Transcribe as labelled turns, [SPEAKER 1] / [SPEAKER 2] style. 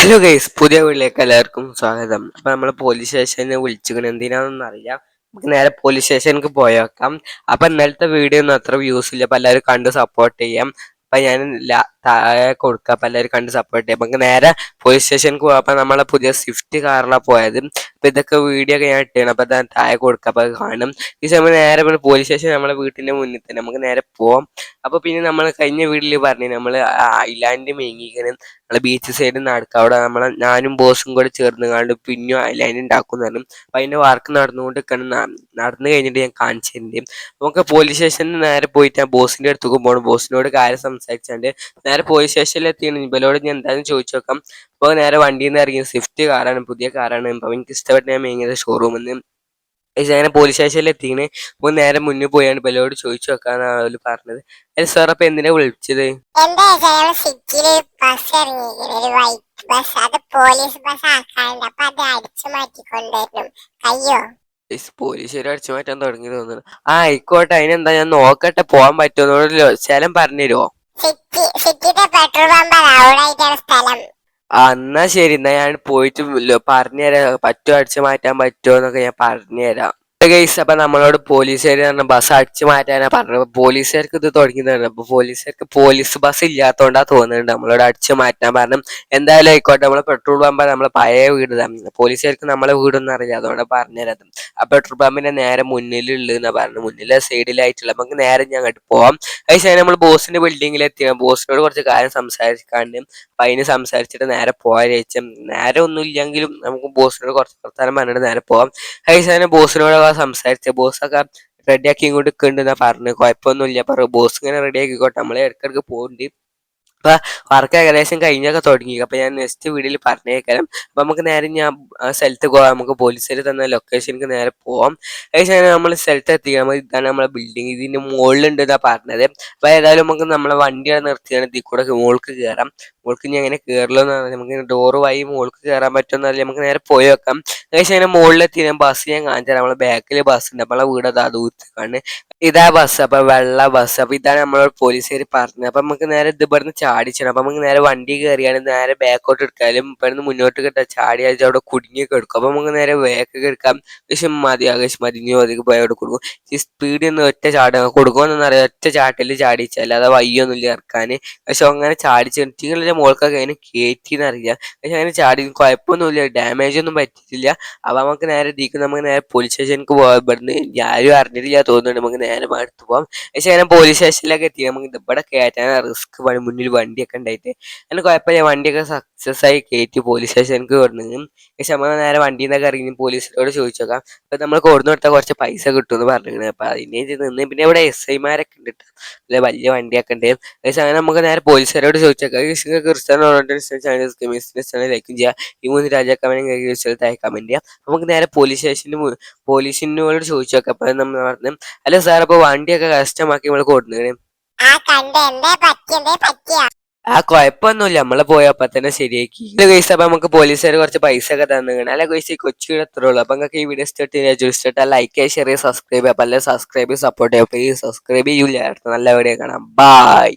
[SPEAKER 1] Hello guys, പുതിയ വീട്ടിലേക്ക് എല്ലാവർക്കും സ്വാഗതം. അപ്പൊ നമ്മള് പോലീസ് സ്റ്റേഷനിൽ വിളിച്ചിരിക്കണം, എന്തിനാണെന്ന് അറിയാം. നമുക്ക് നേരെ പോലീസ് സ്റ്റേഷനിലേക്ക് പോയേക്കാം. അപ്പൊ ഇന്നലത്തെ വീഡിയോ ഒന്നും അത്ര വ്യൂസ് ഇല്ല, അപ്പൊ എല്ലാവരും കണ്ട് സപ്പോർട്ട് ചെയ്യാം. അപ്പൊ ഞാൻ താഴെ കൊടുക്കാം, അപ്പൊ എല്ലാവരും കണ്ട് സപ്പോർട്ട് ചെയ്യാം. നമുക്ക് നേരെ പോലീസ് സ്റ്റേഷനിലേക്ക് പോകാം. അപ്പൊ നമ്മളെ പുതിയ സ്വിഫ്റ്റ് കാറിലാണ് പോയത്. അപ്പൊ ഇതൊക്കെ വീഡിയോ ഒക്കെ ഞാൻ ഇട്ടാണ്, അപ്പൊ താഴെ കൊടുക്കാം, അപ്പൊ കാണും. ഈ സമയം നേരെ പോലീസ് സ്റ്റേഷൻ നമ്മളെ വീട്ടിന്റെ മുന്നിൽ തന്നെ, നമുക്ക് നേരെ പോവാം. അപ്പൊ പിന്നെ നമ്മൾ കഴിഞ്ഞ വീട്ടിൽ പറഞ്ഞു നമ്മൾ ഐലാൻഡ് മേങ്ങിക്കണം, നമ്മളെ ബീച്ച് സൈഡിൽ നടക്കുക. അവിടെ ഞാനും ബോസും കൂടെ ചേർന്ന് കണ്ട് പിന്നും ഐലാൻഡ് ഉണ്ടാക്കും പറഞ്ഞു. അപ്പൊ അതിന്റെ വർക്ക് നടന്നുകൊണ്ട് നടന്നു കഴിഞ്ഞിട്ട് ഞാൻ കാണിച്ചു തരുന്നുണ്ട്. നമുക്ക് പോലീസ് സ്റ്റേഷനിൽ നേരെ പോയിട്ട് ഞാൻ ബോസിന്റെ അടുത്തേക്ക് പോകണം. ബോസിനോട് കാര്യം സംസാരിച്ചാണ്ട് നേരെ പോലീസ് സ്റ്റേഷനിൽ എത്തിയാണ്. ഇവരോട് ഞാൻ എന്തായാലും ചോദിച്ചു നോക്കാം. അപ്പോൾ നേരെ വണ്ടിയിൽ നിന്ന് ഇറങ്ങി. സ്വിഫ്റ്റ് കാറാണ്, പുതിയ കാറാണ്. അപ്പോൾ എനിക്ക് ഇഷ്ടപ്പെട്ട ഞാൻ മേങ്ങിയത് ഷോറൂമിൽ നിന്ന്. അങ്ങനെ പോലീസ് സ്റ്റേഷനിൽ എത്തിയാണ്. അപ്പോൾ നേരെ മുന്നിൽ പോയാണ് ഇവരോട് ചോദിച്ചു നോക്കാന്നാണ് അവർ പറഞ്ഞത്. സാർ അപ്പൊ എന്തിനാ വിളിച്ചത്?
[SPEAKER 2] എന്താ സിറ്റിയില് ബസ് ഇറങ്ങിയിരിക്കുന്നു, ഒരു വൈറ്റ് ബസ്. അത് പോലീസ് ബസ് ആക്കാനുണ്ട്, അപ്പൊ അത് അടിച്ചു മാറ്റിക്കൊണ്ടുവരണം. കയ്യോ?
[SPEAKER 1] പോലീസുകാർ അടിച്ചു മാറ്റാൻ തുടങ്ങി തോന്നുന്നു. ആയിക്കോട്ടെ, അതിനെന്താ, ഞാൻ നോക്കട്ടെ പോവാൻ പറ്റുമോ. സ്ഥലം പറഞ്ഞുതരുമോ?
[SPEAKER 2] സിറ്റിത്തെ പെട്രോൾ പമ്പ് അവിടെ ആയിട്ടാണ് സ്ഥലം.
[SPEAKER 1] എന്നാ ശരി, എന്നാ ഞാൻ പോയിട്ട് പറഞ്ഞുതരാം. പറ്റുമോ, അടിച്ചു മാറ്റാൻ പറ്റുമോ എന്നൊക്കെ ഞാൻ പറഞ്ഞുതരാം. ഗൈസ്, അപ്പൊ നമ്മളോട് പോലീസുകാർ പറഞ്ഞ ബസ് അടിച്ചു മാറ്റാനാ പറഞ്ഞത്. പോലീസുകാർക്ക് ഇത് തുടങ്ങിയതാണ്. അപ്പൊ പോലീസുകാർക്ക് പോലീസ് ബസ് ഇല്ലാത്തോണ്ടാ തോന്നുന്നുണ്ട് നമ്മളോട് അടിച്ചു മാറ്റാൻ പറഞ്ഞു. എന്തായാലും ആയിക്കോട്ടെ, നമ്മളെ പെട്രോൾ പമ്പ് നമ്മളെ പഴയ വീട് തന്നെ. പോലീസുകാർക്ക് നമ്മളെ വീടൊന്നും അറിയില്ല, അതുകൊണ്ട് പറഞ്ഞുതരാം. ആ പെട്രോൾ പമ്പിന്റെ നേരെ മുന്നിലുള്ളതെന്നാ പറഞ്ഞു, മുന്നിലെ സൈഡിലായിട്ടുള്ള. നമുക്ക് നേരെ ഞാൻ അങ്ങോട്ട് പോവാം. അതിന് നമ്മൾ ബോസിന്റെ ബിൽഡിങ്ങിൽ എത്തിയ ബോസിനോട് കുറച്ച് കാര്യം സംസാരിക്കാണ്ട്, അപ്പൊ അതിന് സംസാരിച്ചിട്ട് നേരെ പോകാൻ ചോദിച്ചാൽ നേരെ ഒന്നും ഇല്ലെങ്കിലും നമുക്ക് ബോസിനോട് കുറച്ച് വർത്താനം പറഞ്ഞിട്ട് നേരെ പോവാം. അതിന് ബോസിനോട് സംസാരിച്ച ബോസൊക്കെ റെഡിയാക്കി ഇങ്ങോട്ട് നിൽക്കുന്നുണ്ടെന്നാ പറഞ്ഞു. കുഴപ്പമൊന്നുമില്ല, പറ ബോസ് ഇങ്ങനെ റെഡിയാക്കിക്കോട്ടെ, നമ്മളെ ഇടയ്ക്കിടയ്ക്ക് പോകുന്നുണ്ട്. അപ്പൊ വർക്ക് ഏകദേശം കഴിഞ്ഞൊക്കെ തുടങ്ങി. അപ്പൊ ഞാൻ നെക്സ്റ്റ് വീഡിയോയിൽ പറഞ്ഞേക്കാം. അപ്പൊ നമുക്ക് നേരെ ഞാൻ ആ സ്ഥലത്ത് പോവാം. നമുക്ക് പോലീസുകാർ തന്ന ലൊക്കേഷനിലേക്ക് നേരെ പോവാം. ഏകദേശം നമ്മൾ സ്ഥലത്ത് എത്തിക്കാം. ഇതാണ് നമ്മളെ ബിൽഡിംഗ്, ഇതിന്റെ മുകളിലുണ്ട് എന്നാ പറഞ്ഞത്. അപ്പൊ ഏതായാലും നമുക്ക് നമ്മളെ വണ്ടിയാണ് നിർത്തിയാണ് ഇതിൽ കൂടെ മുകൾക്ക് കയറാം. മുകൾക്ക് ഇനി എങ്ങനെ കയറലോന്ന് പറഞ്ഞാൽ നമുക്ക് ഡോറ് വഴി മുകൾക്ക് കയറാൻ പറ്റുമെന്നറിയില്ല. നമുക്ക് നേരെ പോയി വെക്കാം. ഏകദേശം അതിന്റെ മുകളിലെത്തി ഞാൻ ബസ് ഞാൻ കാണിച്ചു തരാം. നമ്മളെ ബാക്കിൽ ബസ് ഉണ്ട്, നമ്മളെ വീട് അതാ ദൂരത്തേക്കാണ്. ഇതാ ബസ്, അപ്പൊ വെള്ള ബസ്. അപ്പൊ ഇതാണ് നമ്മളോട് പോലീസുകാർ പറഞ്ഞത്. അപ്പൊ നമുക്ക് നേരെ ഇത് ഇവിടുന്ന് ചാടിച്ചാണ്. അപ്പൊ നമുക്ക് നേരെ വണ്ടി കയറിയാണ് നേരെ ബാക്കോട്ട് എടുക്കാനും ഇവിടുന്ന് മുന്നോട്ട് കിട്ടാൻ ചാടിയാൽ അവിടെ കുടുങ്ങി കിടക്കും. അപ്പൊ നമുക്ക് നേരെ ബാക്ക് എടുക്കാം. പക്ഷെ മതി ആകാശം മതി, ഇനി അതിക്ക് പോയി അവിടെ കൊടുക്കും. ഈ സ്പീഡിൽ ഒന്ന് ഒറ്റ കൊടുക്കുമെന്നൊന്നും അറിയാം. ഒറ്റ ചാട്ടിൽ ചാടിച്ചാൽ അത് വയ്യൊന്നും ഇല്ല ഇറക്കാൻ. പക്ഷെ അങ്ങനെ ചാടിച്ചിട്ടിങ്ങളുടെ മുകൾക്കൊക്കെ അതിന് കയറ്റിന്ന് അറിയാം. പക്ഷെ അങ്ങനെ ചാടി കുഴപ്പമൊന്നുമില്ല, ഡാമേജ് ഒന്നും പറ്റിയിട്ടില്ല. അപ്പൊ നമുക്ക് നേരെ ഇരിക്കും. നമുക്ക് നേരെ പോലീസ് സ്റ്റേഷനിലേക്ക് പോകാം. ഇവിടുന്ന് ആരും അറിഞ്ഞിട്ടില്ല തോന്നുന്നുണ്ട്. നമുക്ക് നേരെ അടുത്ത് പോകാം. പക്ഷെ അങ്ങനെ പോലീസ് സ്റ്റേഷനിലൊക്കെ എത്തി. നമുക്ക് ഇവിടെ കയറ്റാൻ റിസ്ക്, മുന്നിൽ വണ്ടിയൊക്കെ ഉണ്ടായിട്ട് അതിന് കുഴപ്പമില്ല. വണ്ടിയൊക്കെ സക്സസ് ആയി കയറ്റി പോലീസ് സ്റ്റേഷനിലേക്ക് കൊടുന്നു. പക്ഷെ നമ്മൾ നേരെ വണ്ടിയിൽ നിന്നൊക്കെ ഇറങ്ങി പോലീസിനോട് ചോദിച്ചു നോക്കാം. അപ്പൊ നമ്മൾ കൊടുന്നു കൊടുത്താൽ കുറച്ച് പൈസ കിട്ടുമെന്ന് പറഞ്ഞിരുന്നത്. അപ്പൊ അതിനെ നിന്ന് പിന്നെ ഇവിടെ SI മാരൊക്കെ ഉണ്ട്, അല്ലെ വലിയ വണ്ടിയൊക്കെ ഉണ്ട്. പക്ഷെ അങ്ങനെ നമുക്ക് നേരെ പോലീസുകാരോട് ചോദിച്ചേക്കാം. ക്രിസ്ത്യാനോ റൊണാൾഡോ ലൈക്കും ചെയ്യാം. ഈ 3 രാജാക്കന്മാരെ കമന്റ് ചെയ്യാം. നമുക്ക് നേരെ പോലീസിനോട് ചോദിച്ചു നോക്കാം. അപ്പൊ നമ്മൾ പറഞ്ഞു, അല്ല സാർ, അപ്പൊ വണ്ടിയൊക്കെ കസ്റ്റമാക്കി നമ്മൾ കൊടുക്കുന്നത്. കുഴപ്പമൊന്നുമില്ല, നമ്മളെ പോയപ്പോ തന്നെ ശരിയാക്കി. ഗൈസ്, അപ്പൊ നമുക്ക് പോലീസുകാർ കുറച്ച് പൈസ ഒക്കെ തന്നിങ്ങനെ. അല്ല ഗൈസ്, കൊച്ചു എത്ര ഉള്ളൂ. അപ്പൊ നിങ്ങൾക്ക് ഈ വീഡിയോ ഇഷ്ടപ്പെട്ട് ലൈക്ക്, ഷെയർ, സബ്സ്ക്രൈബ് ചെയ്യാം. അപ്പൊ സബ്സ്ക്രൈബ് സപ്പോർട്ട് ചെയ്യാം. പ്ലീസ് സബ്സ്ക്രൈബ് ചെയ്യൂല. നല്ല വീഡിയോ കാണാം. ബൈ.